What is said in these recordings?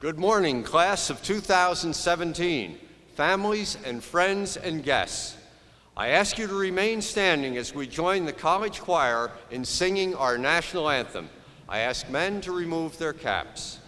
Good morning, class of 2017, families and friends and guests. I ask you to remain standing as we join the college choir in singing our national anthem. I ask men to remove their caps.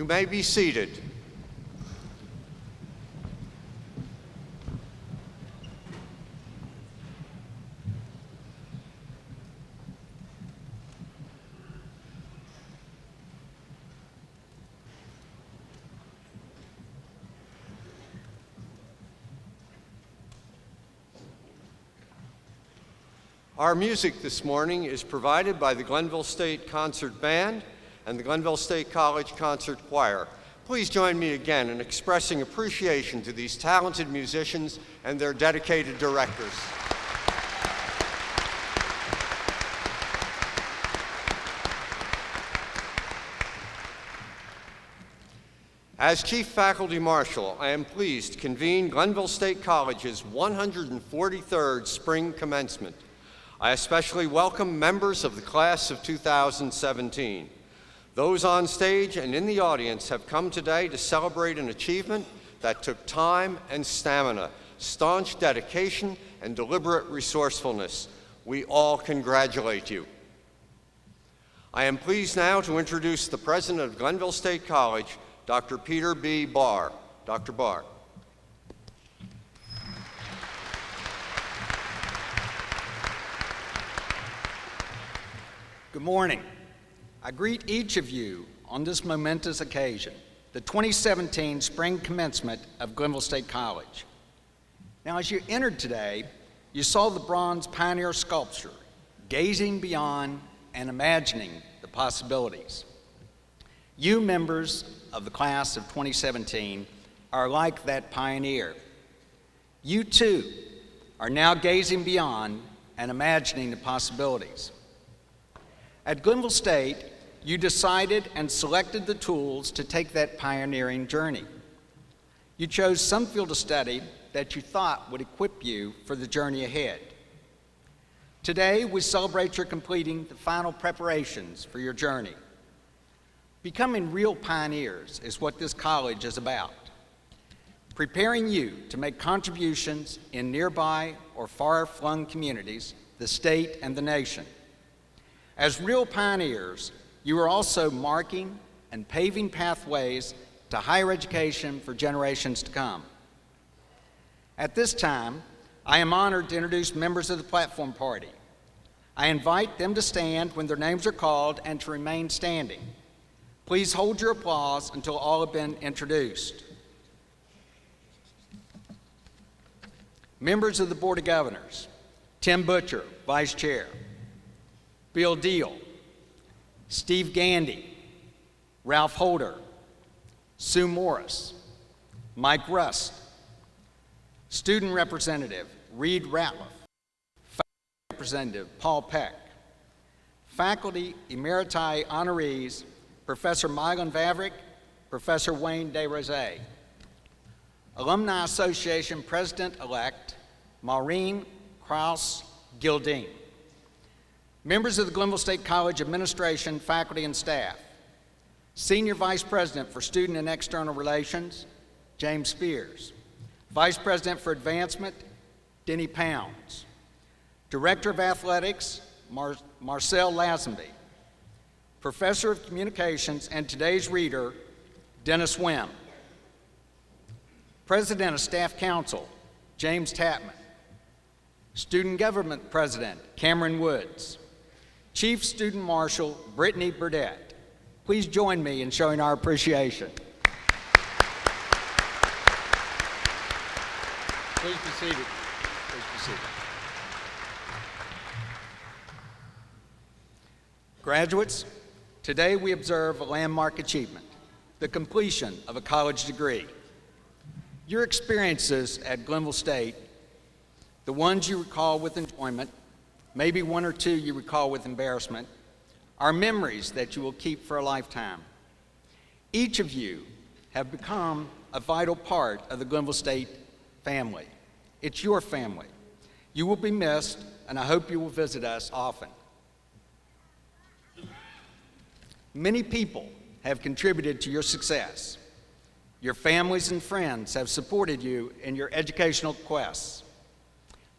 You may be seated. Our music this morning is provided by the Glenville State Concert Band and the Glenville State College Concert Choir. Please join me again in expressing appreciation to these talented musicians and their dedicated directors. As Chief Faculty Marshal, I am pleased to convene Glenville State College's 143rd Spring Commencement. I especially welcome members of the class of 2017. Those on stage and in the audience have come today to celebrate an achievement that took time and stamina, staunch dedication, and deliberate resourcefulness. We all congratulate you. I am pleased now to introduce the President of Glenville State College, Dr. Peter B. Barr. Dr. Barr. Good morning. I greet each of you on this momentous occasion, the 2017 Spring Commencement of Glenville State College. Now, as you entered today, you saw the bronze pioneer sculpture, gazing beyond and imagining the possibilities. You members of the class of 2017 are like that pioneer. You too are now gazing beyond and imagining the possibilities. At Glenville State, you decided and selected the tools to take that pioneering journey. You chose some field of study that you thought would equip you for the journey ahead. Today, we celebrate your completing the final preparations for your journey. Becoming real pioneers is what this college is about. Preparing you to make contributions in nearby or far-flung communities, the state and the nation. As real pioneers, you are also marking and paving pathways to higher education for generations to come. At this time, I am honored to introduce members of the platform party. I invite them to stand when their names are called and to remain standing. Please hold your applause until all have been introduced. Members of the Board of Governors: Tim Butcher, Vice Chair; Bill Deal; Steve Gandy; Ralph Holder; Sue Morris; Mike Rust; Student Representative Reed Ratliff; Faculty Representative Paul Peck; Faculty Emeriti Honorees Professor Marilyn Vavrick, Professor Wayne DeRose; Alumni Association President-elect Maureen Krause Gilding; members of the Glenville State College administration, faculty, and staff; Senior Vice President for Student and External Relations, James Spears; Vice President for Advancement, Denny Pounds; Director of Athletics, Marcel Lazenby; Professor of Communications and today's reader, Dennis Wim; President of Staff Council, James Tapman; Student Government President, Cameron Woods; Chief Student Marshal, Brittany Burdett. Please join me in showing our appreciation. Please be seated. Please be seated. Graduates, today we observe a landmark achievement, the completion of a college degree. Your experiences at Glenville State, the ones you recall with enjoyment, maybe one or two you recall with embarrassment, are memories that you will keep for a lifetime. Each of you have become a vital part of the Glenville State family. It's your family. You will be missed, and I hope you will visit us often. Many people have contributed to your success. Your families and friends have supported you in your educational quests.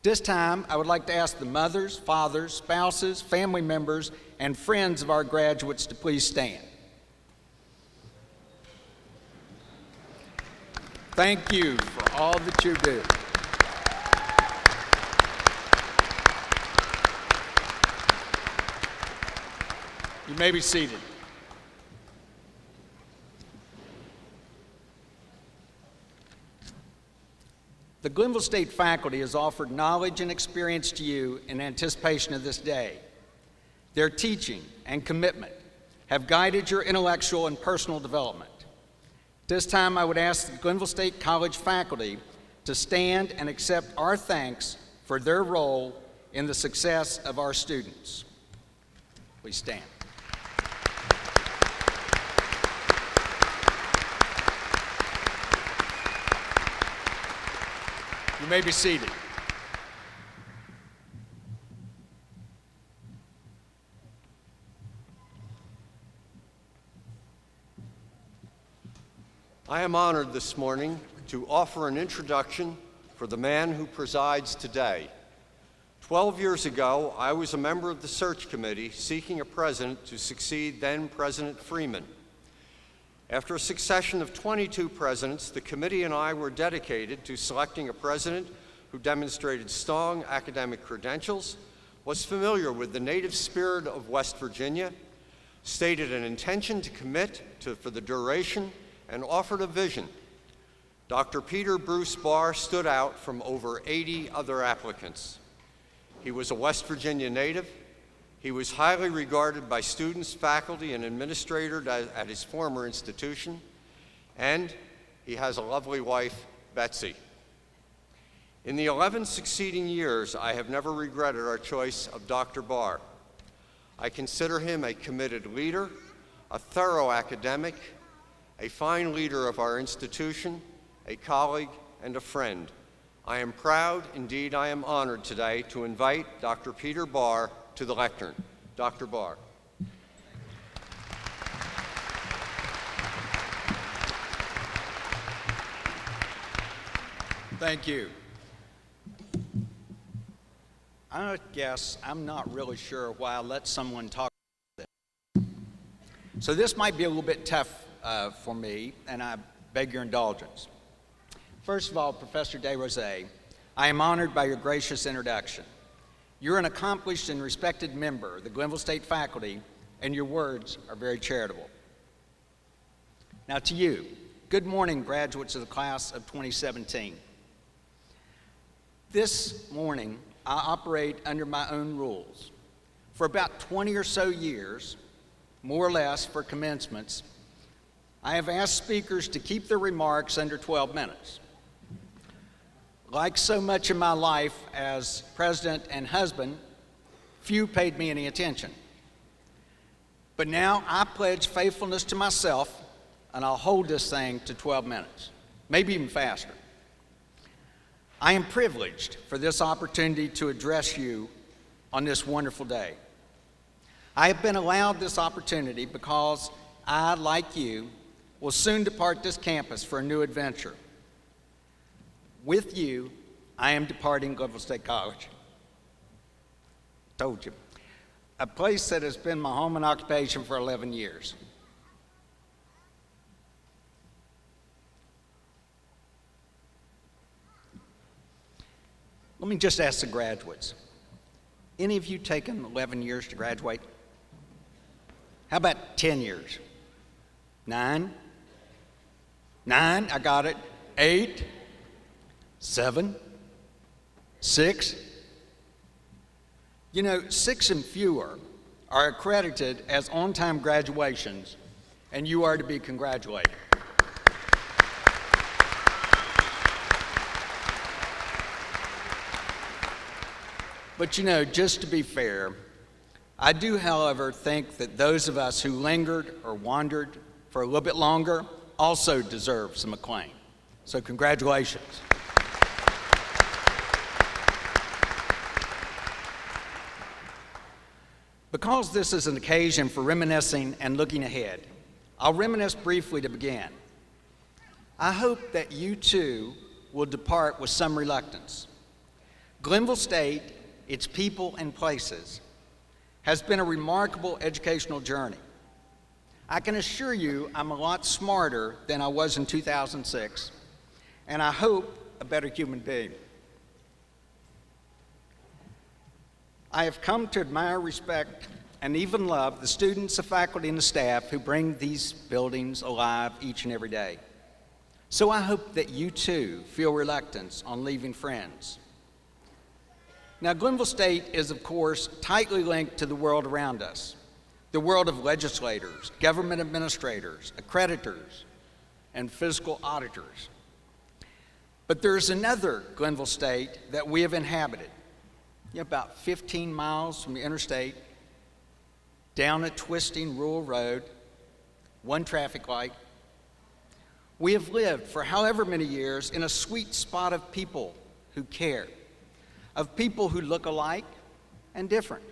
This time, I would like to ask the mothers, fathers, spouses, family members, and friends of our graduates to please stand. Thank you for all that you do. You may be seated. The Glenville State faculty has offered knowledge and experience to you in anticipation of this day. Their teaching and commitment have guided your intellectual and personal development. This time, I would ask the Glenville State College faculty to stand and accept our thanks for their role in the success of our students. Please stand. You may be seated. I am honored this morning to offer an introduction for the man who presides today. 12 years ago, I was a member of the search committee seeking a president to succeed then President Freeman. After a succession of 22 presidents, the committee and I were dedicated to selecting a president who demonstrated strong academic credentials, was familiar with the native spirit of West Virginia, stated an intention to commit for the duration, and offered a vision. Dr. Peter Bruce Barr stood out from over 80 other applicants. He was a West Virginia native. He was highly regarded by students, faculty, and administrators at his former institution, and he has a lovely wife, Betsy. In the 11 succeeding years, I have never regretted our choice of Dr. Barr. I consider him a committed leader, a thorough academic, a fine leader of our institution, a colleague, and a friend. I am proud, indeed I am honored today to invite Dr. Peter Barr to the lectern. Dr. Barr. Thank you. I guess I'm not really sure why I let someone talk about this. So this might be a little bit tough for me, and I beg your indulgence. First of all, Professor DeRose, I am honored by your gracious introduction. You're an accomplished and respected member of the Glenville State faculty, and your words are very charitable. Now to you, good morning, graduates of the class of 2017. This morning, I operate under my own rules. For about 20 or so years, more or less for commencements, I have asked speakers to keep their remarks under 12 minutes. Like so much in my life as president and husband, few paid me any attention. But now I pledge faithfulness to myself, and I'll hold this thing to 12 minutes, maybe even faster. I am privileged for this opportunity to address you on this wonderful day. I have been allowed this opportunity because I, like you, will soon depart this campus for a new adventure. With you, I am departing Glenville State College. Told you. A place that has been my home and occupation for 11 years. Let me just ask the graduates. Any of you taken 11 years to graduate? How about 10 years? 9? 9, I got it. 8? 7? 6? You know, 6 and fewer are accredited as on-time graduations, and you are to be congratulated. But you know, just to be fair, I do, however, think that those of us who lingered or wandered for a little bit longer also deserve some acclaim. So congratulations. Because this is an occasion for reminiscing and looking ahead, I'll reminisce briefly to begin. I hope that you too will depart with some reluctance. Glenville State, its people and places, has been a remarkable educational journey. I can assure you I'm a lot smarter than I was in 2006, and I hope a better human being. I have come to admire, respect, and even love the students, the faculty, and the staff who bring these buildings alive each and every day. So I hope that you too feel reluctance on leaving friends. Now, Glenville State is, of course, tightly linked to the world around us, the world of legislators, government administrators, accreditors, and fiscal auditors. But there's another Glenville State that we have inhabited, about 15 miles from the interstate, down a twisting rural road, one traffic light. We have lived for however many years in a sweet spot of people who care, of people who look alike and different,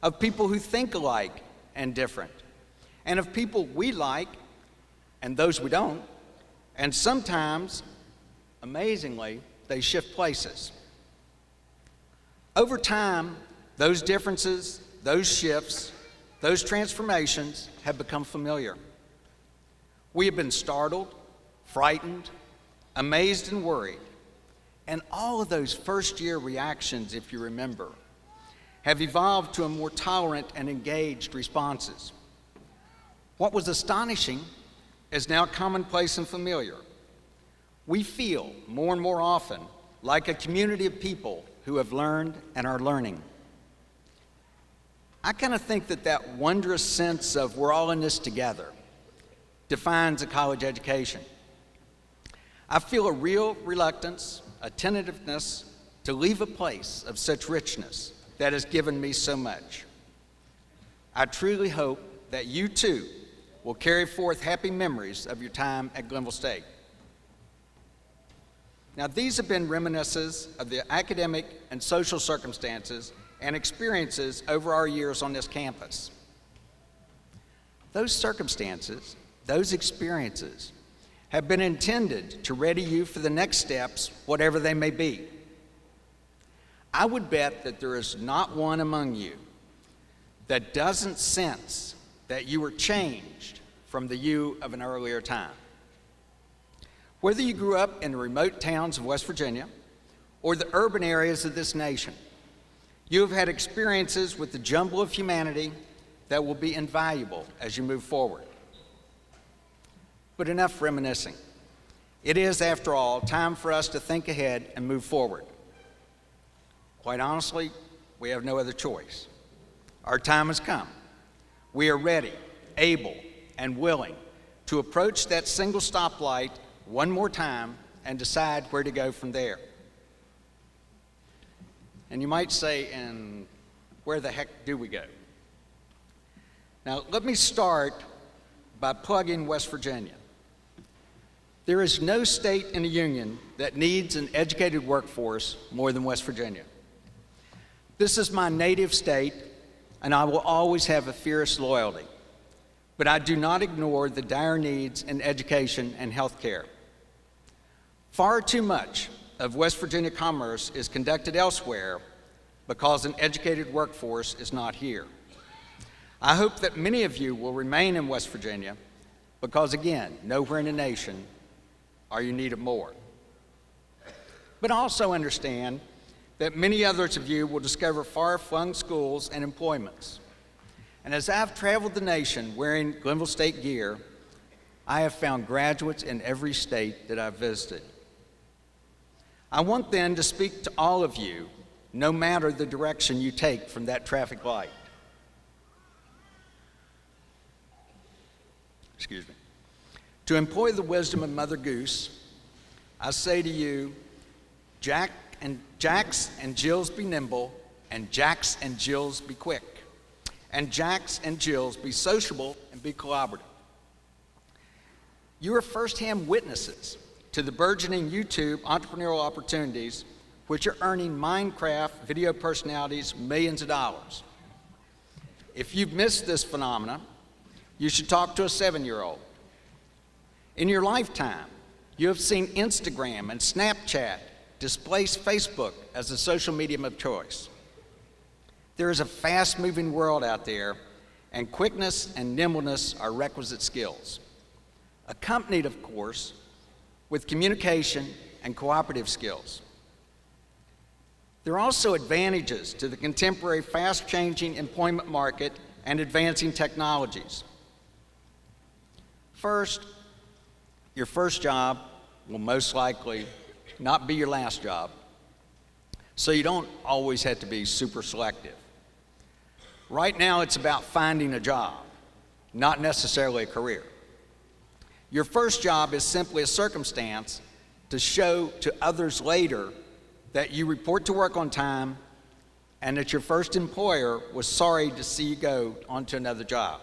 of people who think alike and different, and of people we like and those we don't, and sometimes, amazingly, they shift places. Over time, those differences, those shifts, those transformations have become familiar. We have been startled, frightened, amazed, and worried. And all of those first-year reactions, if you remember, have evolved to a more tolerant and engaged responses. What was astonishing is now commonplace and familiar. We feel more and more often like a community of people who have learned and are learning. I kind of think that that wondrous sense of we're all in this together defines a college education. I feel a real reluctance, a tentativeness to leave a place of such richness that has given me so much. I truly hope that you too will carry forth happy memories of your time at Glenville State. Now, these have been reminiscences of the academic and social circumstances and experiences over our years on this campus. Those circumstances, those experiences, have been intended to ready you for the next steps, whatever they may be. I would bet that there is not one among you that doesn't sense that you were changed from the you of an earlier time. Whether you grew up in the remote towns of West Virginia or the urban areas of this nation, you have had experiences with the jumble of humanity that will be invaluable as you move forward. but enough reminiscing. It is, after all, time for us to think ahead and move forward. Quite honestly, we have no other choice. Our time has come. We are ready, able, and willing to approach that single stoplight one more time and decide where to go from there. And you might say, and where the heck do we go? Now, let me start by plugging West Virginia. There is no state in the Union that needs an educated workforce more than West Virginia. This is my native state, and I will always have a fierce loyalty. But I do not ignore the dire needs in education and healthcare. Far too much of West Virginia commerce is conducted elsewhere because an educated workforce is not here. I hope that many of you will remain in West Virginia because, again, nowhere in the nation are you needed more. But also understand that many others of you will discover far-flung schools and employments. And as I've traveled the nation wearing Glenville State gear, I have found graduates in every state that I've visited. I want then to speak to all of you, no matter the direction you take from that traffic light. Excuse me. To employ the wisdom of Mother Goose, I say to you, Jacks and Jills be nimble, and Jacks and Jills be quick, and Jacks and Jills be sociable and be collaborative. You are firsthand witnesses to the burgeoning YouTube entrepreneurial opportunities which are earning Minecraft video personalities millions of dollars. If you've missed this phenomenon, you should talk to a 7-year-old. In your lifetime, you have seen Instagram and Snapchat displace Facebook as a social medium of choice. There is a fast-moving world out there, and quickness and nimbleness are requisite skills, accompanied, of course, with communication and cooperative skills. There are also advantages to the contemporary fast-changing employment market and advancing technologies. First, your first job will most likely not be your last job, so you don't always have to be super selective. Right now, it's about finding a job, not necessarily a career. Your first job is simply a circumstance to show to others later that you report to work on time and that your first employer was sorry to see you go on to another job.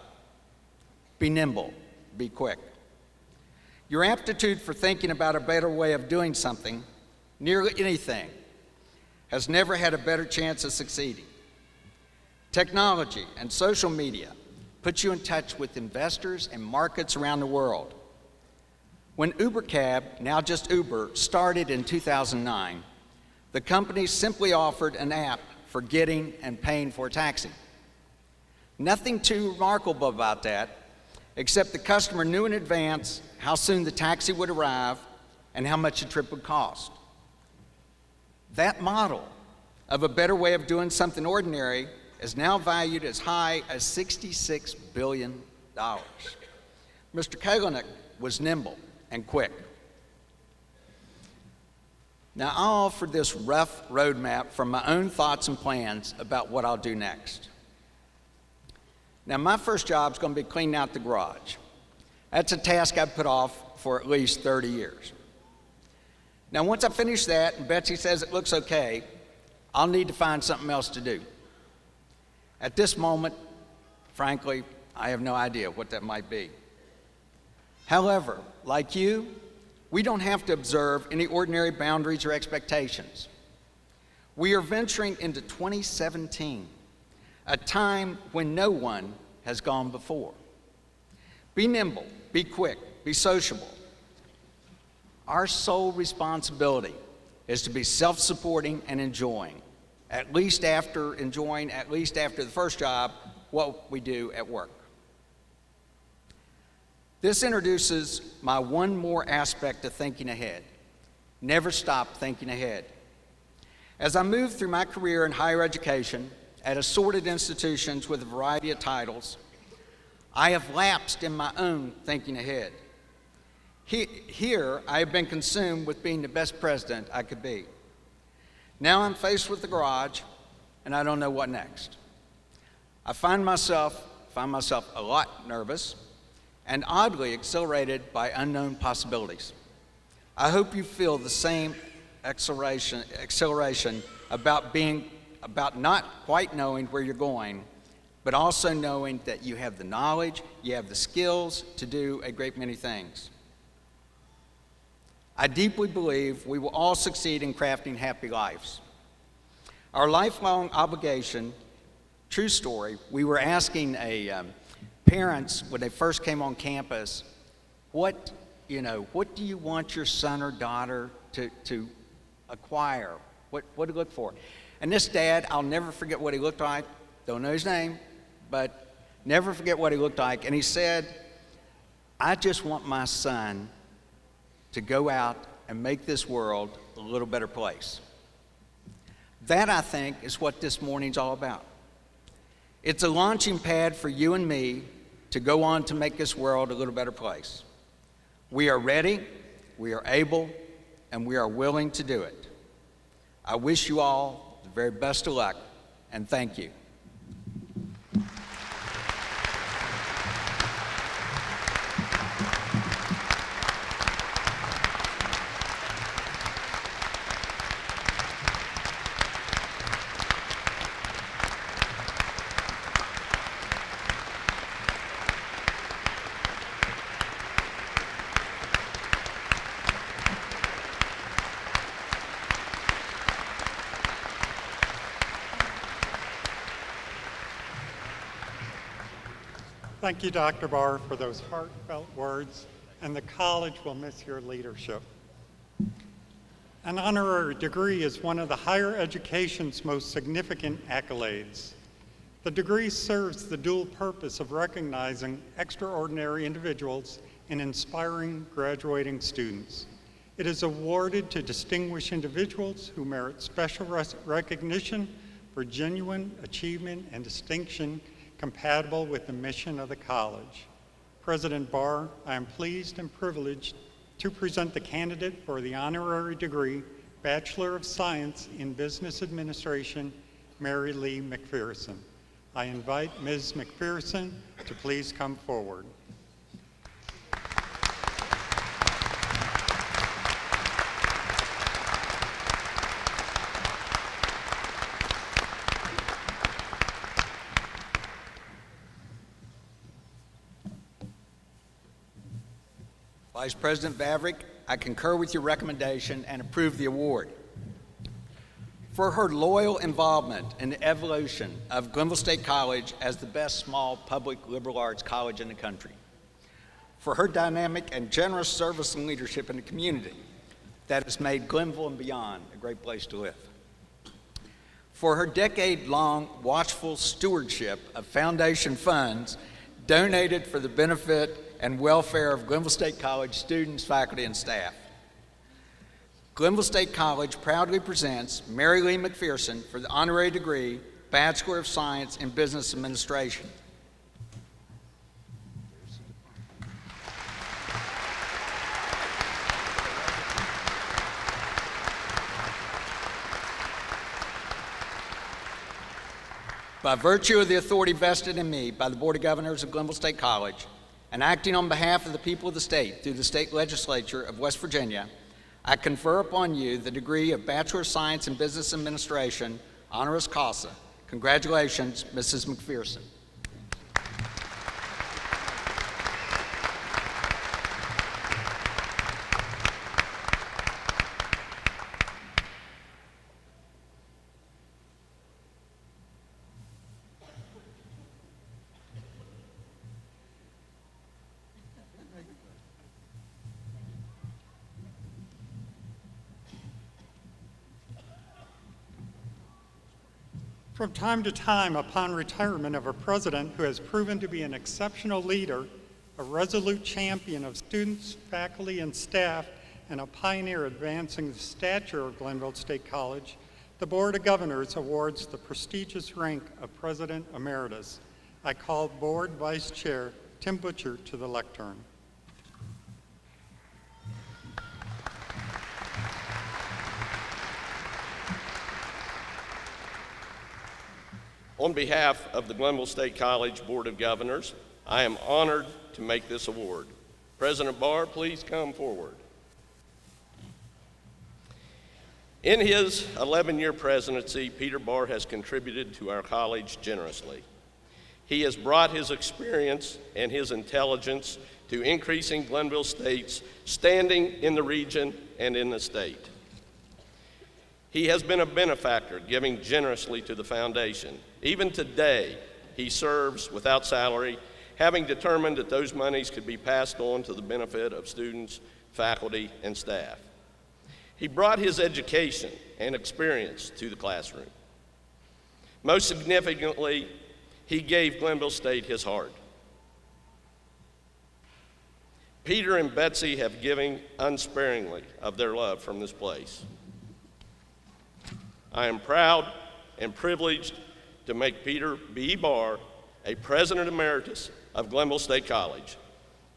Be nimble, be quick. Your aptitude for thinking about a better way of doing something, nearly anything, has never had a better chance of succeeding. Technology and social media put you in touch with investors and markets around the world. When UberCab, now just Uber, started in 2009, the company simply offered an app for getting and paying for a taxi. Nothing too remarkable about that, except the customer knew in advance how soon the taxi would arrive and how much the trip would cost. That model of a better way of doing something ordinary is now valued as high as $66 billion. Mr. Kalanick was nimble and quick. Now, I'll offer this rough roadmap from my own thoughts and plans about what I'll do next. Now, my first job is going to be cleaning out the garage. That's a task I've put off for at least 30 years. Now, once I finish that and Betsy says it looks okay, I'll need to find something else to do. At this moment, frankly, I have no idea what that might be. However, like you, we don't have to observe any ordinary boundaries or expectations. We are venturing into 2017, a time when no one has gone before. Be nimble, be quick, be sociable. Our sole responsibility is to be self-supporting and enjoying, at least after the first job, what we do at work. This introduces my one more aspect of thinking ahead. Never stop thinking ahead. As I move through my career in higher education at assorted institutions with a variety of titles, I have lapsed in my own thinking ahead. Here, I have been consumed with being the best president I could be. Now I'm faced with the garage, and I don't know what next. I find myself a lot nervous and oddly exhilarated by unknown possibilities. I hope you feel the same exhilaration about not quite knowing where you're going, but also knowing that you have the knowledge, you have the skills to do a great many things. I deeply believe we will all succeed in crafting happy lives. Our lifelong obligation, true story, we were asking parents when they first came on campus, what do you want your son or daughter to acquire? What to look for? And this dad, I'll never forget what he looked like. Don't know his name, but never forget what he looked like. And he said, I just want my son to go out and make this world a little better place. That, I think, is what this morning's all about. It's a launching pad for you and me to go on to make this world a little better place. We are ready, we are able, and we are willing to do it. I wish you all the very best of luck, and thank you. Thank you, Dr. Barr, for those heartfelt words, and the college will miss your leadership. An honorary degree is one of the higher education's most significant accolades. The degree serves the dual purpose of recognizing extraordinary individuals and inspiring graduating students. It is awarded to distinguished individuals who merit special recognition for genuine achievement and distinction compatible with the mission of the college. President Barr, I am pleased and privileged to present the candidate for the honorary degree, Bachelor of Science in Business Administration, Mary Lee Mcpherson. I invite Ms. Mcpherson to please come forward. Vice President Vavrick, I concur with your recommendation and approve the award. For her loyal involvement in the evolution of Glenville State College as the best small public liberal arts college in the country. For her dynamic and generous service and leadership in the community that has made Glenville and beyond a great place to live. For her decade-long watchful stewardship of foundation funds donated for the benefit and welfare of Glenville State College students, faculty, and staff. Glenville State College proudly presents Mary Lee Macpherson for the honorary degree, Bachelor of Science in Business Administration. By virtue of the authority vested in me by the Board of Governors of Glenville State College, and acting on behalf of the people of the state through the state legislature of West Virginia, I confer upon you the degree of Bachelor of Science in Business Administration, honoris causa. Congratulations, Mrs. Mcpherson. From time to time, upon retirement of a president who has proven to be an exceptional leader, a resolute champion of students, faculty, and staff, and a pioneer advancing the stature of Glenville State College, the Board of Governors awards the prestigious rank of President Emeritus. I call Board Vice Chair Tim Butcher to the lectern. On behalf of the Glenville State College Board of Governors, I am honored to make this award. President Barr, please come forward. In his 11-year presidency, Peter Barr has contributed to our college generously. He has brought his experience and his intelligence to increasing Glenville State's standing in the region and in the state. He has been a benefactor, giving generously to the foundation. Even today, he serves without salary, having determined that those monies could be passed on to the benefit of students, faculty, and staff. He brought his education and experience to the classroom. Most significantly, he gave Glenville State his heart. Peter and Betsy have given unsparingly of their love from this place. I am proud and privileged to make Peter B. Barr a President Emeritus of Glenville State College.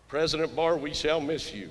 President Barr, we shall miss you.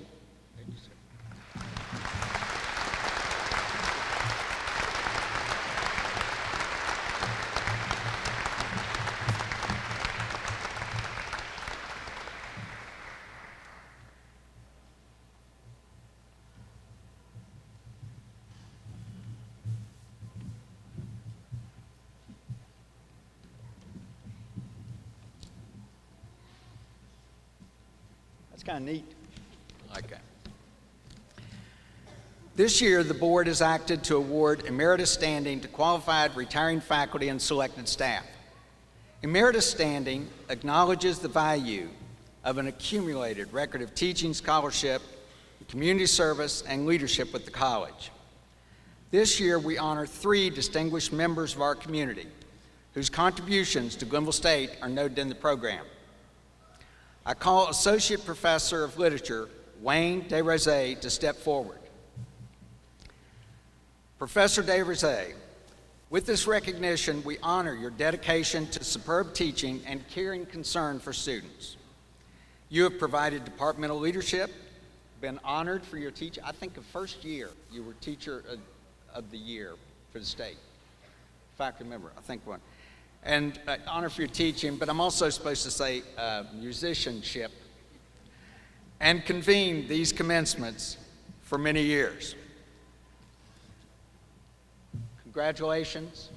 That's kind of neat. Okay. This year, the board has acted to award emeritus standing to qualified retiring faculty and selected staff. Emeritus standing acknowledges the value of an accumulated record of teaching, scholarship, community service, and leadership with the college. This year, we honor 3 distinguished members of our community whose contributions to Glenville State are noted in the program. I call Associate Professor of Literature, Wayne DeRose, to step forward. Professor DeRose, with this recognition, we honor your dedication to superb teaching and caring concern for students. You have provided departmental leadership, been honored for your teaching. I think the first year you were Teacher of the Year for the state. Faculty member, I think one. And honor for your teaching, but I'm also supposed to say musicianship, and convened these commencements for many years. Congratulations.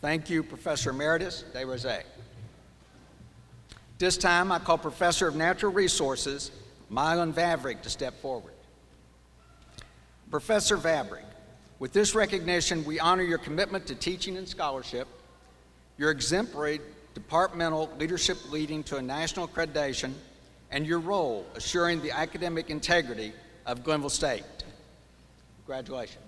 Thank you, Professor Emeritus DeRose. This time, I call Professor of Natural Resources, Marilyn Vavrick, to step forward. Professor Vavrick, with this recognition, we honor your commitment to teaching and scholarship, your exemplary departmental leadership leading to a national accreditation, and your role assuring the academic integrity of Glenville State. Congratulations.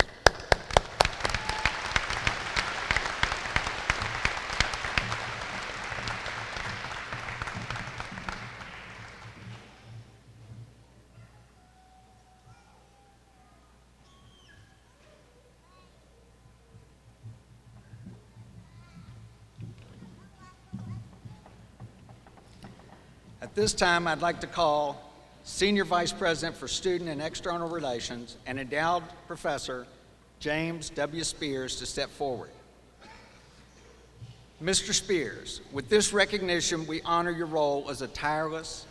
At this time, I'd like to call Senior Vice President for Student and External Relations and Endowed Professor James W. Spears to step forward. Mr. Spears, with this recognition, we honor your role as a tireless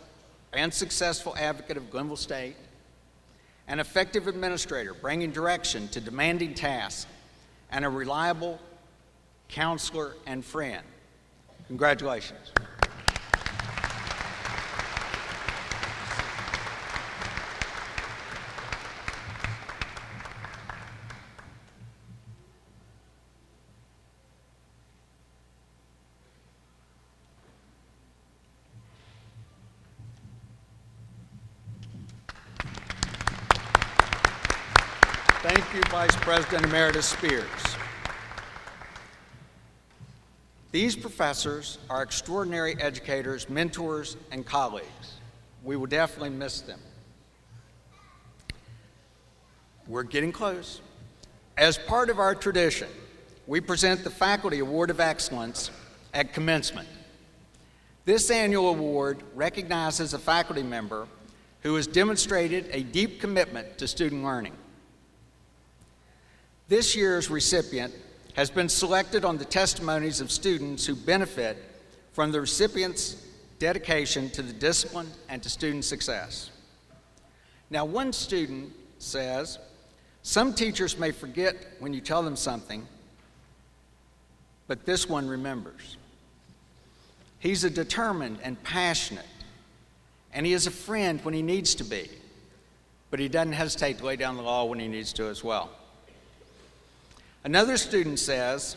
and successful advocate of Glenville State, an effective administrator bringing direction to demanding tasks, and a reliable counselor and friend. Congratulations. Thank you, Vice President Emeritus Spears. These professors are extraordinary educators, mentors, and colleagues. We will definitely miss them. We're getting close. As part of our tradition, we present the Faculty Award of Excellence at commencement. This annual award recognizes a faculty member who has demonstrated a deep commitment to student learning. This year's recipient has been selected on the testimonies of students who benefit from the recipient's dedication to the discipline and to student success. Now, one student says, "Some teachers may forget when you tell them something, but this one remembers. He's a determined and passionate, and he is a friend when he needs to be, but he doesn't hesitate to lay down the law when he needs to as well." Another student says,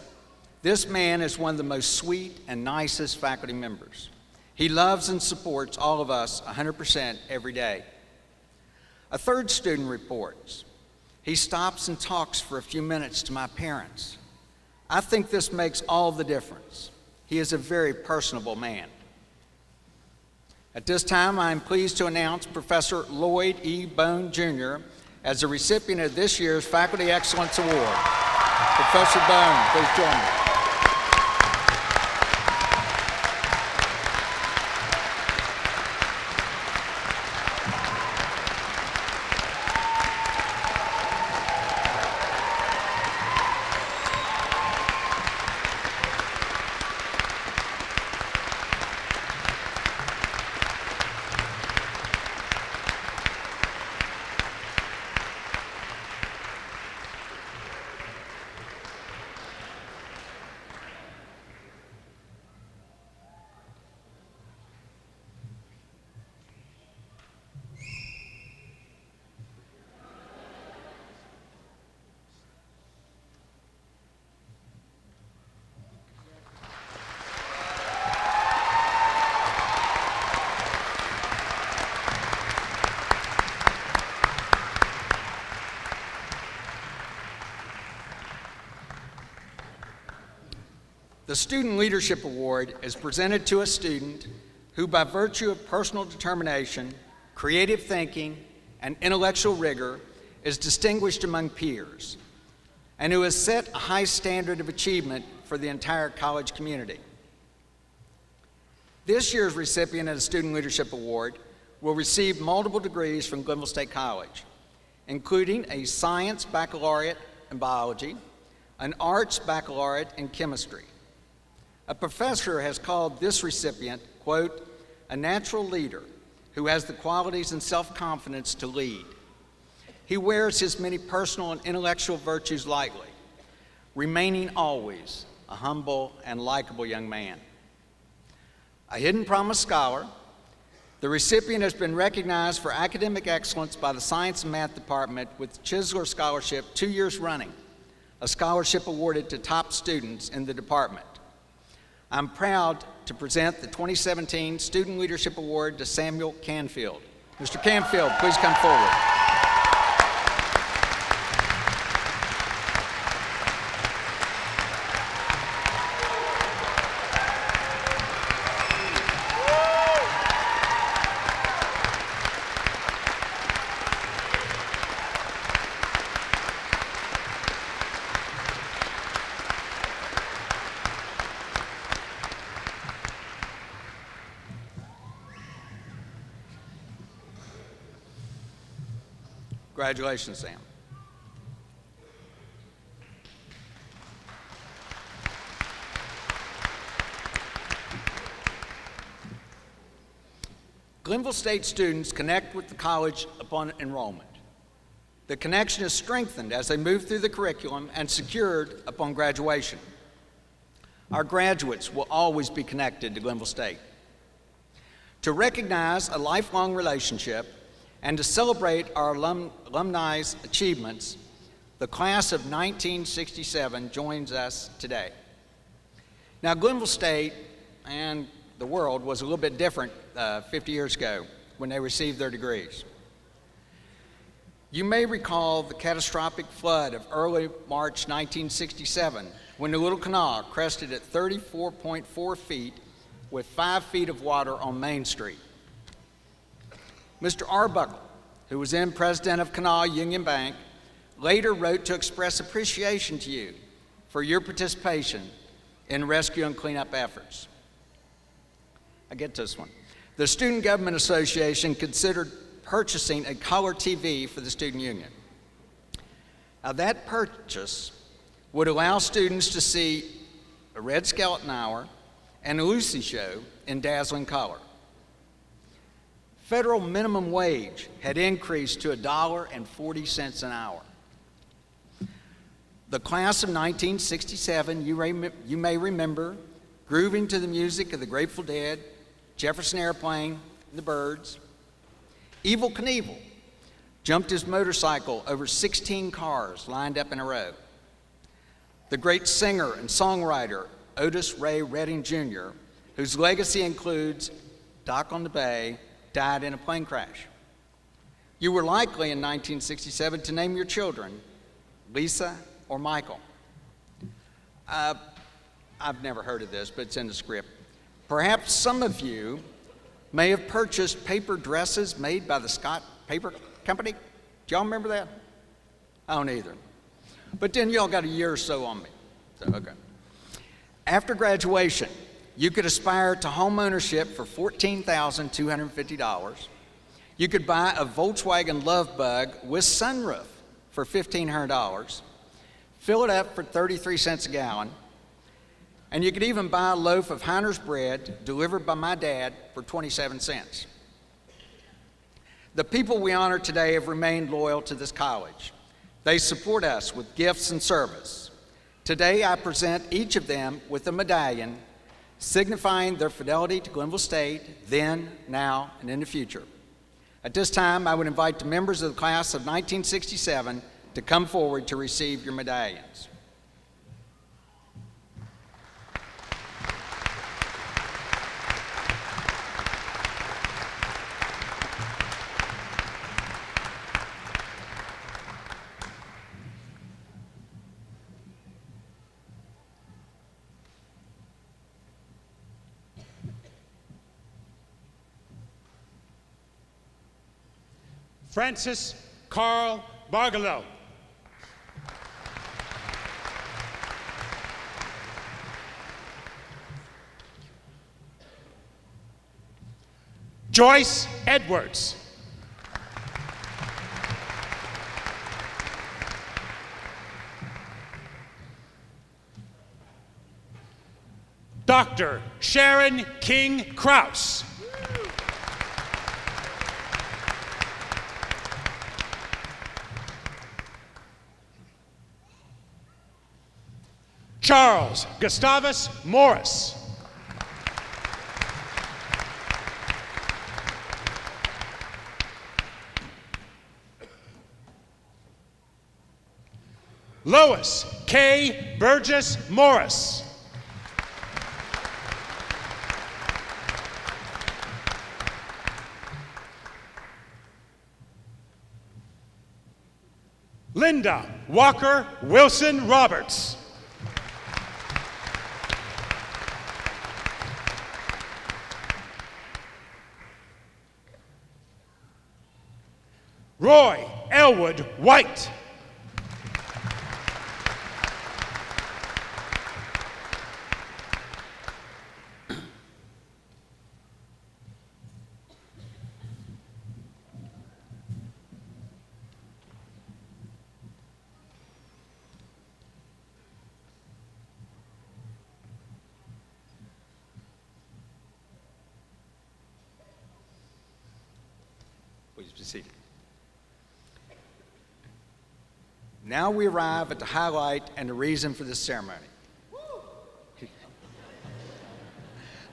"This man is one of the most sweet and nicest faculty members. He loves and supports all of us 100% every day." A third student reports, "He stops and talks for a few minutes to my parents. I think this makes all the difference. He is a very personable man." At this time, I am pleased to announce Professor Lloyd E. Bone, Jr. as the recipient of this year's Faculty Excellence Award. Professor Bone, please join me. The Student Leadership Award is presented to a student who, by virtue of personal determination, creative thinking, and intellectual rigor, is distinguished among peers, and who has set a high standard of achievement for the entire college community. This year's recipient of the Student Leadership Award will receive multiple degrees from Glenville State College, including a Science Baccalaureate in Biology, an Arts Baccalaureate in Chemistry. A professor has called this recipient, quote, "a natural leader who has the qualities and self-confidence to lead. He wears his many personal and intellectual virtues lightly, remaining always a humble and likable young man." A Hidden Promise Scholar, the recipient has been recognized for academic excellence by the Science and Math Department with the Chisler Scholarship 2 years running, a scholarship awarded to top students in the department. I'm proud to present the 2017 Student Leadership Award to Samuel Canfield. Mr. Canfield, please come forward. Congratulations, Sam. Glenville State students connect with the college upon enrollment. The connection is strengthened as they move through the curriculum and secured upon graduation. Our graduates will always be connected to Glenville State. To recognize a lifelong relationship and to celebrate our alumni's achievements, the class of 1967 joins us today. Now, Glenville State and the world was a little bit different 50 years ago when they received their degrees. You may recall the catastrophic flood of early March 1967 when the Little Canal crested at 34.4 feet with 5 feet of water on Main Street. Mr. Arbuckle, who was then president of Canal Union Bank, later wrote to express appreciation to you for your participation in rescue and cleanup efforts. I get this one. The Student Government Association considered purchasing a color TV for the student union. Now that purchase would allow students to see a Red Skeleton Hour and a Lucy Show in dazzling color. Federal minimum wage had increased to $1.40 an hour. The class of 1967, you may remember, grooving to the music of the Grateful Dead, Jefferson Airplane, and the Byrds. Evel Knievel jumped his motorcycle over 16 cars lined up in a row. The great singer and songwriter Otis Ray Redding Jr., whose legacy includes Dock on the Bay, died in a plane crash. You were likely in 1967 to name your children Lisa or Michael. I've never heard of this, but it's in the script. Perhaps some of you may have purchased paper dresses made by the Scott Paper Company. Do y'all remember that? I don't either. But then y'all got a year or so on me. So, okay. After graduation, you could aspire to home ownership for $14,250. You could buy a Volkswagen Love Bug with sunroof for $1,500, fill it up for 33 cents a gallon, and you could even buy a loaf of Heiner's bread delivered by my dad for 27 cents. The people we honor today have remained loyal to this college. They support us with gifts and service. Today, I present each of them with a medallion signifying their fidelity to Glenville State, then, now, and in the future. At this time, I would invite the members of the class of 1967 to come forward to receive your medallions. Francis Carl Bargelow. Joyce Edwards. Dr. Sharon King Kraus. Charles Gustavus Morris. Lois K. Burgess Morris. Linda Walker Wilson Roberts. Roy Elwood White. Please be seated. Now we arrive at the highlight and the reason for this ceremony.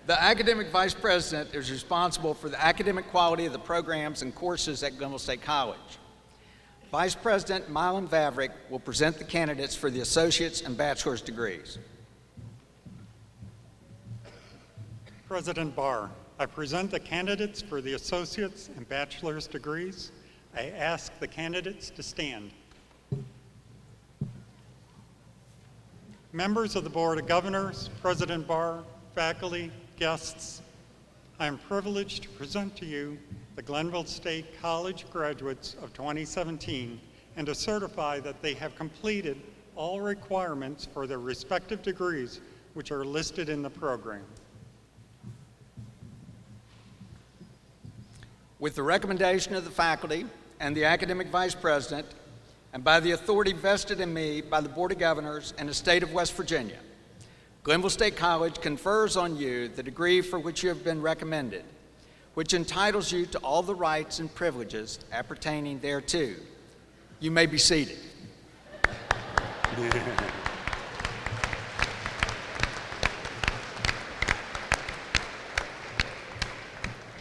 The academic vice president is responsible for the academic quality of the programs and courses at Glenville State College. Vice President Marilyn Vavrick will present the candidates for the associate's and bachelor's degrees. President Barr, I present the candidates for the associate's and bachelor's degrees. I ask the candidates to stand. Members of the Board of Governors, President Barr, faculty, guests, I am privileged to present to you the Glenville State College graduates of 2017 and to certify that they have completed all requirements for their respective degrees which are listed in the program. With the recommendation of the faculty and the academic vice president, and by the authority vested in me by the Board of Governors and the state of West Virginia, Glenville State College confers on you the degree for which you have been recommended, which entitles you to all the rights and privileges appertaining thereto. You may be seated.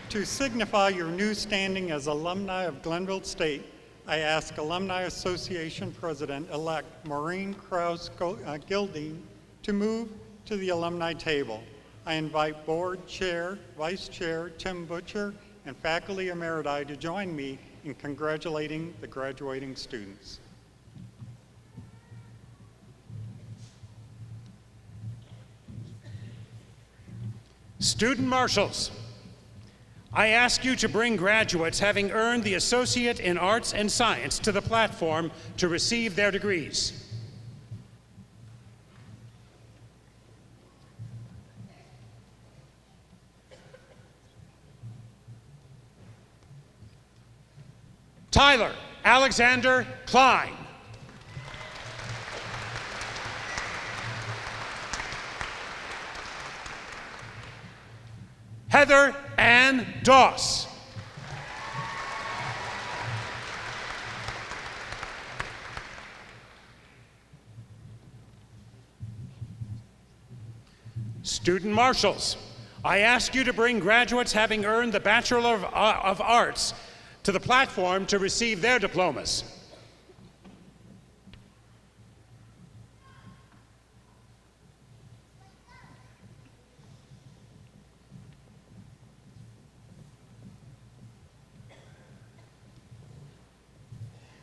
To signify your new standing as alumni of Glenville State, I ask Alumni Association President-elect Maureen Krause-Gilding to move to the alumni table. I invite Board Chair, Vice Chair Tim Butcher, and faculty emeriti to join me in congratulating the graduating students. Student marshals, I ask you to bring graduates having earned the Associate in Arts and Science to the platform to receive their degrees. Tyler Alexander Klein. Heather Ann Doss. Student marshals, I ask you to bring graduates having earned the Bachelor of Arts to the platform to receive their diplomas.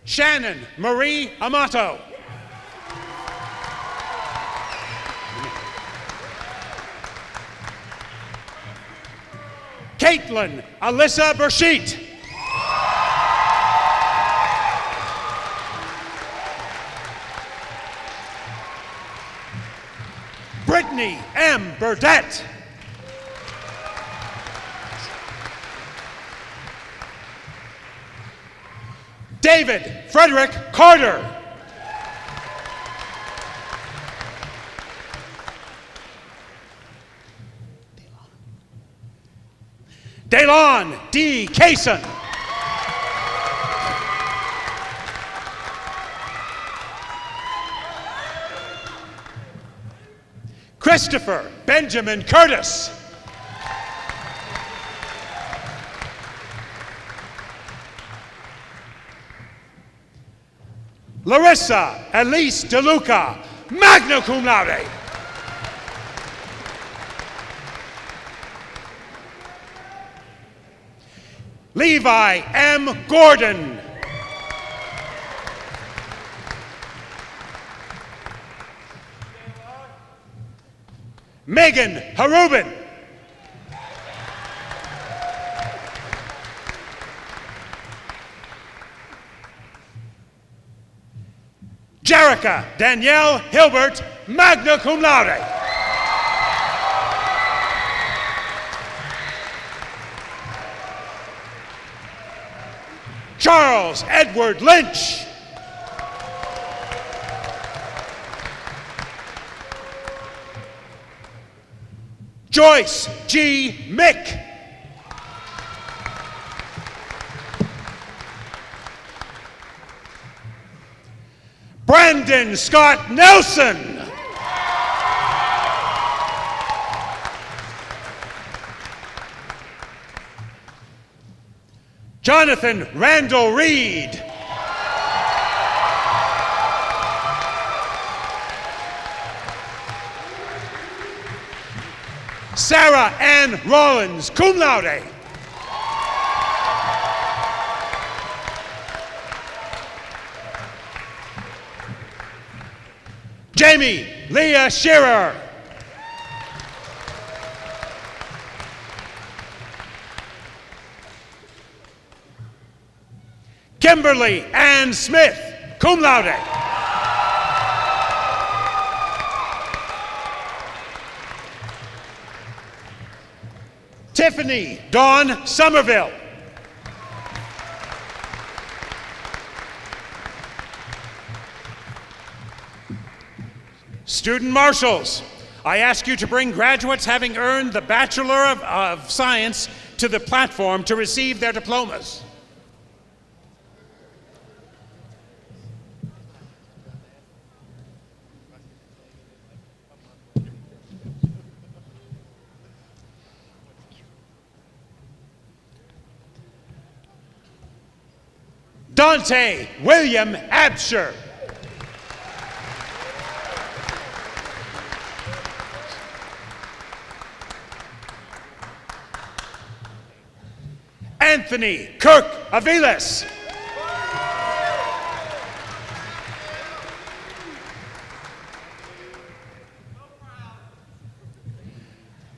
Shannon Marie Amato. Caitlin Alyssa Bershit. Brittany M. Burdette. David Frederick Carter. Daylon D. Kaysen. Christopher Benjamin Curtis. Larissa Elise DeLuca, magna cum laude. Levi M. Gordon. Megan Harubin. Jerica Danielle Hilbert, magna cum laude. Charles Edward Lynch. Joyce G. Mick. Brandon Scott Nelson. Jonathan Randall Reed. Sarah Ann Rollins, cum laude. Jamie Leah Shearer. Kimberly Ann Smith, cum laude. Tiffany Dawn Somerville. Student marshals, I ask you to bring graduates having earned the Bachelor of Science to the platform to receive their diplomas. Dante William Absher. Anthony Kirk Aviles.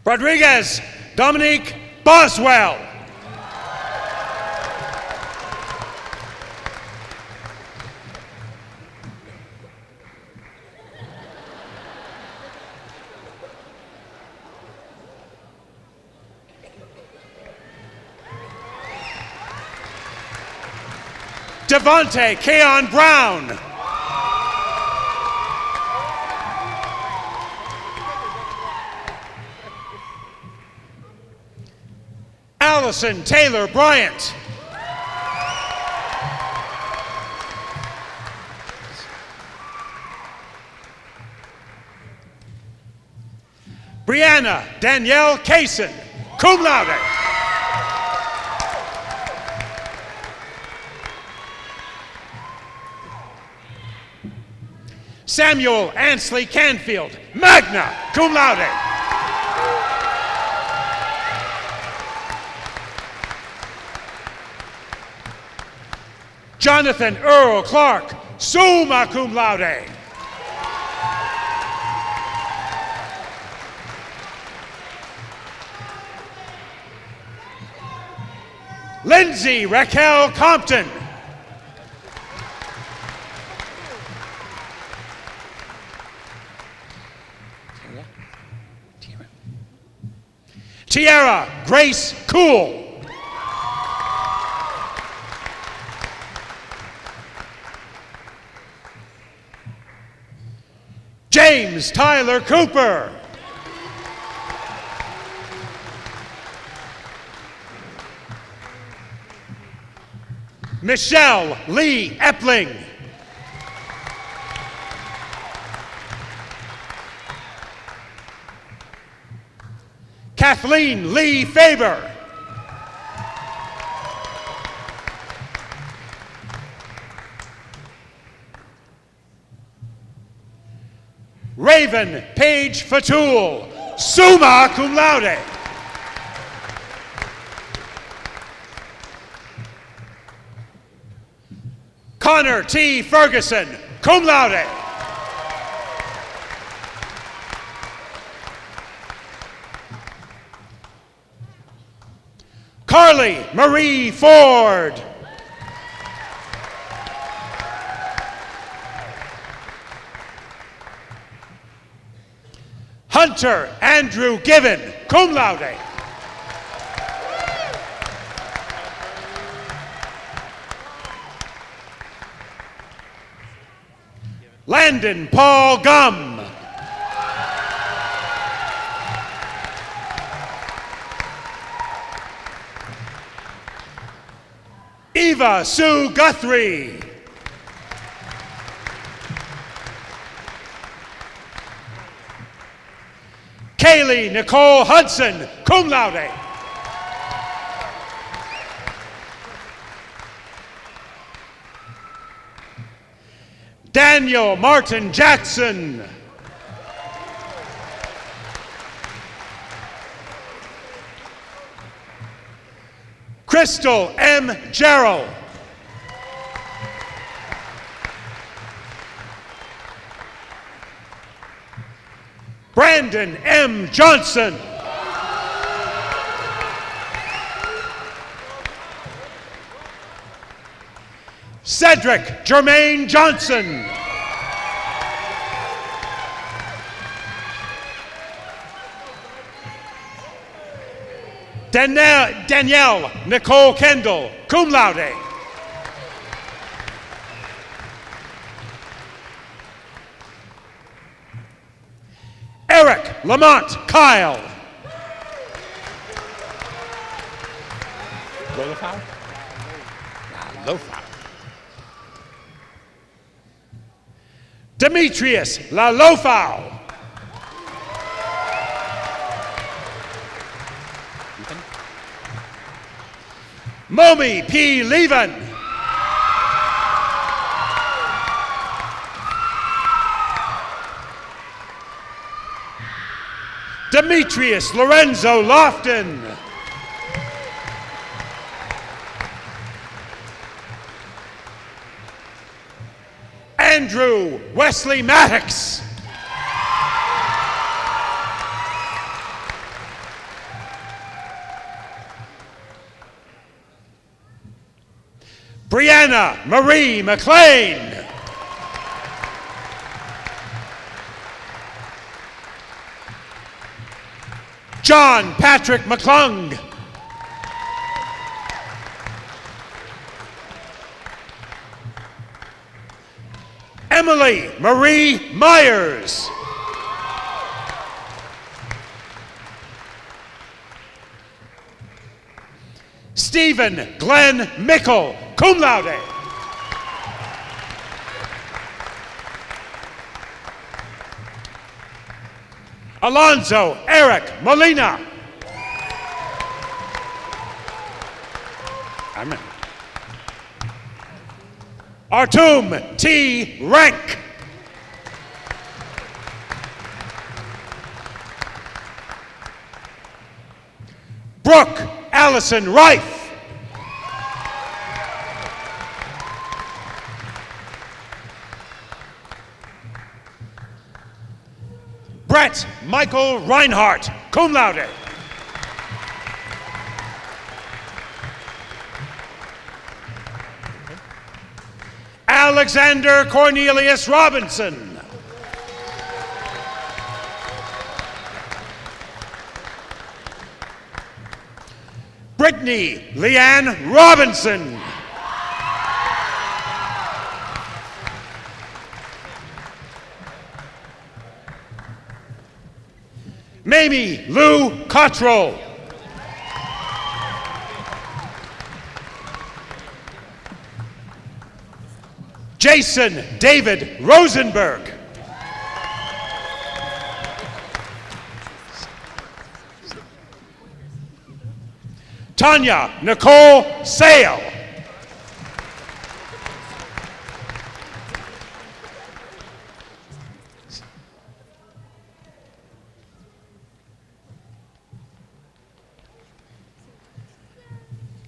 Rodriguez Dominique Boswell. Devontae Keon Brown. Allison Taylor Bryant. Brianna Danielle Kaysen, cum laude. Samuel Ansley Canfield, magna cum laude. Jonathan Earl Clark, summa cum laude. Lindsay Raquel Compton. Tiara Grace Cool. James Tyler Cooper. Michelle Lee Epling. Kathleen Lee Faber. Raven Page Fatul, summa cum laude. Connor T. Ferguson, cum laude. Carly Marie Ford. Hunter Andrew Given, cum laude. Landon Paul Gum. Eva Sue Guthrie. Kaylee Nicole Hudson, cum laude. Daniel Martin Jackson. Crystal M. Jarrell. Brandon M. Johnson. Cedric Jermaine Johnson. Danielle Nicole Kendall, cum laude. Eric Lamont Kyle. Roll a foul? Low foul. Demetrius Lalofau. Momi P. Leven. Demetrius Lorenzo Lofton. Andrew Wesley Maddox. Brianna Marie McLean. John Patrick McClung. Emily Marie Myers. Stephen Glenn Mickle, cum laude. Alonzo Eric Molina. Amen. Artum T. Rank. Brooke Allison Reif. Brett Michael Reinhardt, cum laude. Alexander Cornelius Robinson. Brittany Leanne Robinson. Mamie Lou Cottrell. Jason David Rosenberg. Tanya Nicole Sale.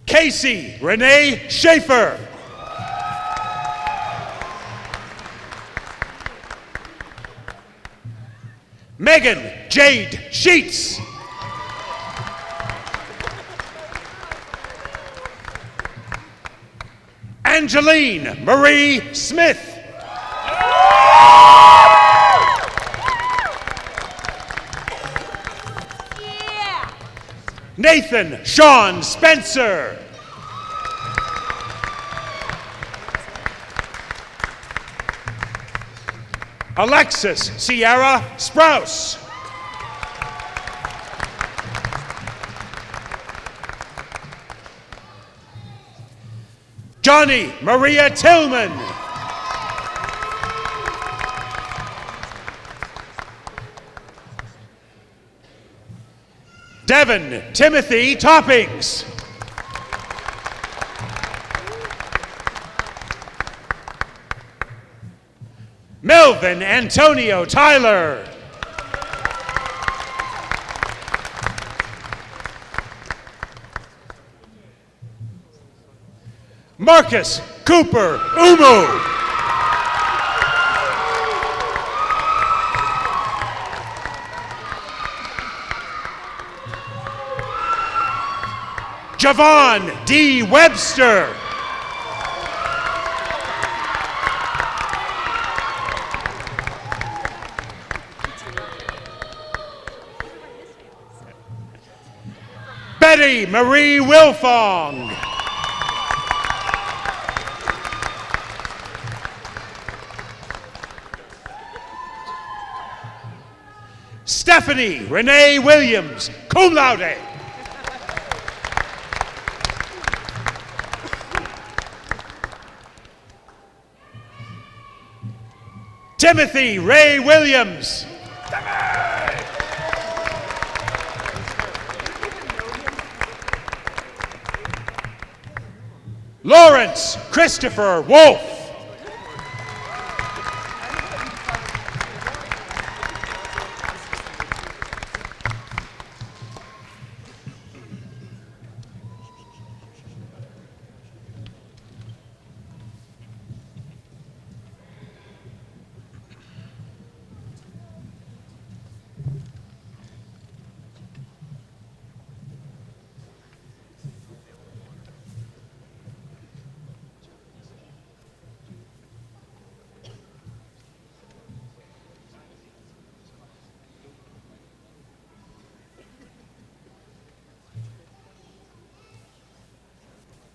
Casey Renee Schaefer. Megan Jade Sheets. Angeline Marie Smith. Yeah. Nathan Sean Spencer. Alexis Sierra Sprouse. Johnny Maria Tillman. Devin Timothy Toppings. Melvin Antonio Tyler. Marcus Cooper Umu. Javon D. Webster. Betty Marie Wilfong. Stephanie Renee Williams, cum laude. Timothy Ray Williams. Lawrence Christopher Wolf.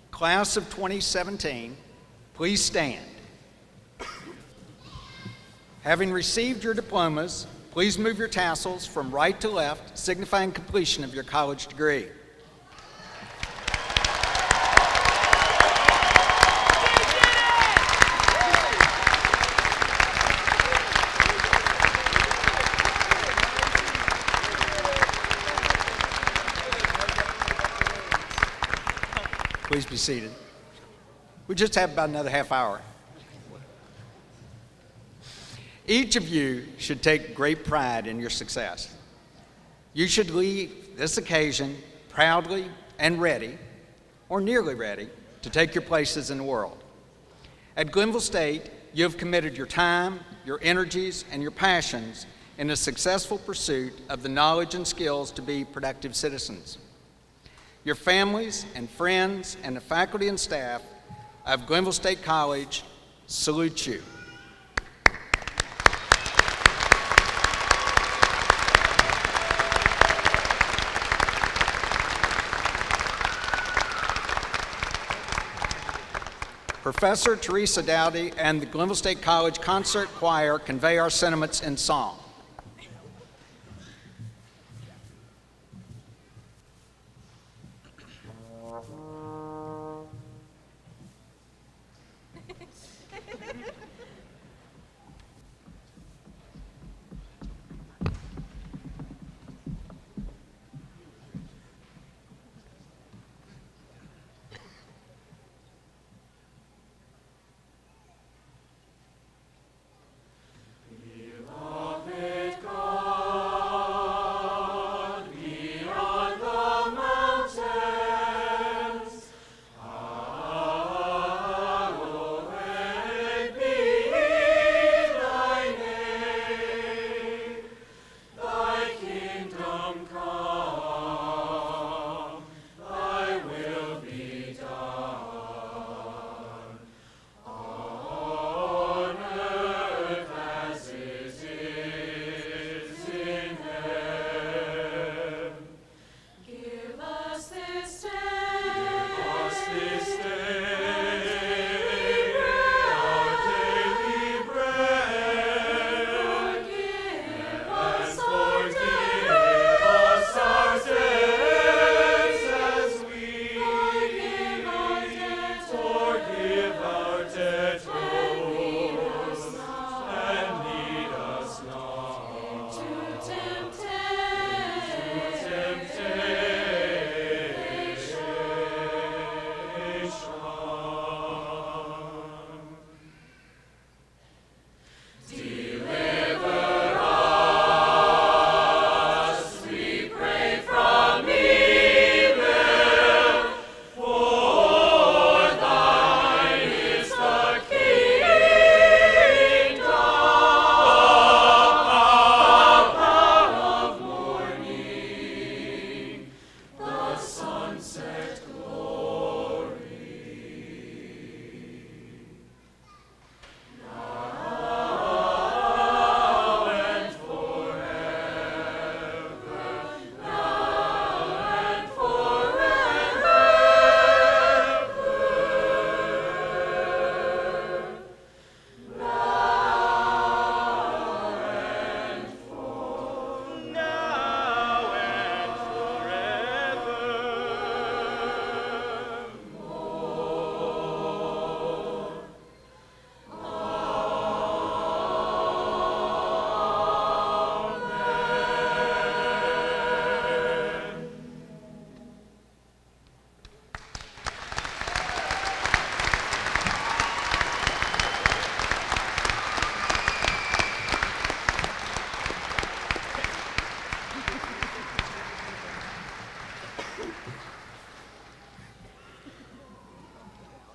Class of 2017, please stand. Having received your diplomas, please move your tassels from right to left, signifying completion of your college degree. Please be seated. We just have about another half hour. Each of you should take great pride in your success. You should leave this occasion proudly and ready, or nearly ready, to take your places in the world. At Glenville State, you have committed your time, your energies, and your passions in the successful pursuit of the knowledge and skills to be productive citizens. Your families and friends and the faculty and staff of Glenville State College salute you. Professor Teresa Dowdy and the Glenville State College Concert Choir convey our sentiments in song. Amen.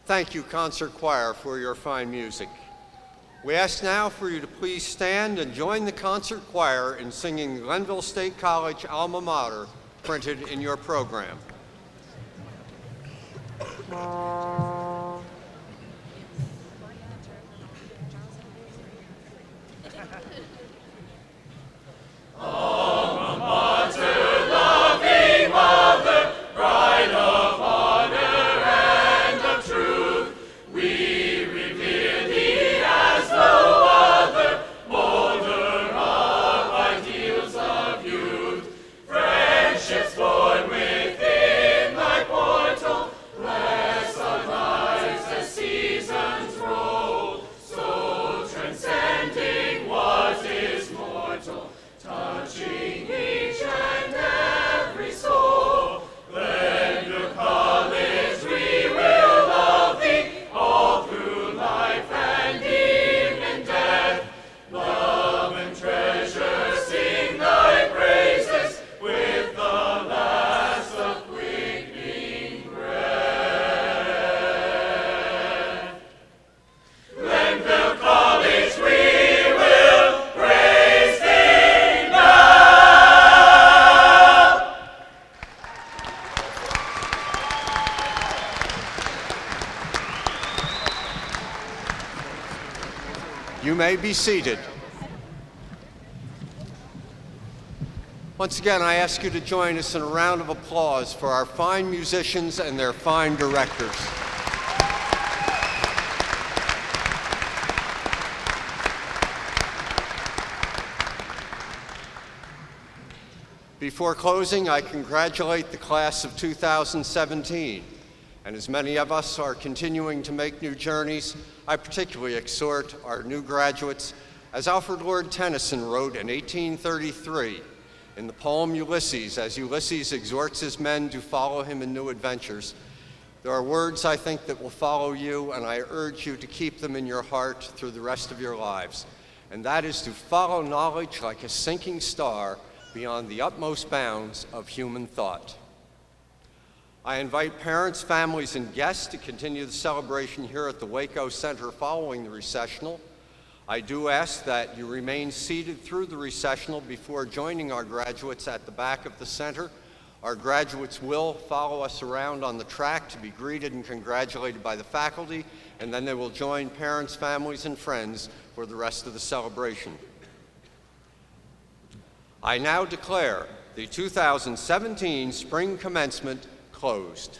Thank you, Concert Choir, for your fine music. We ask now for you to please stand and join the Concert Choir in singing Glenville State College Alma Mater, printed in your program. You may be seated. Once again, I ask you to join us in a round of applause for our fine musicians and their fine directors. Before closing, I congratulate the class of 2017. And as many of us are continuing to make new journeys, I particularly exhort our new graduates, as Alfred Lord Tennyson wrote in 1833 in the poem Ulysses, as Ulysses exhorts his men to follow him in new adventures. There are words, I think, that will follow you, and I urge you to keep them in your heart through the rest of your lives. And that is to follow knowledge like a sinking star beyond the utmost bounds of human thought. I invite parents, families, and guests to continue the celebration here at the Waco Center following the recessional. I do ask that you remain seated through the recessional before joining our graduates at the back of the center. Our graduates will follow us around on the track to be greeted and congratulated by the faculty, and then they will join parents, families, and friends for the rest of the celebration. I now declare the 2017 spring commencement closed.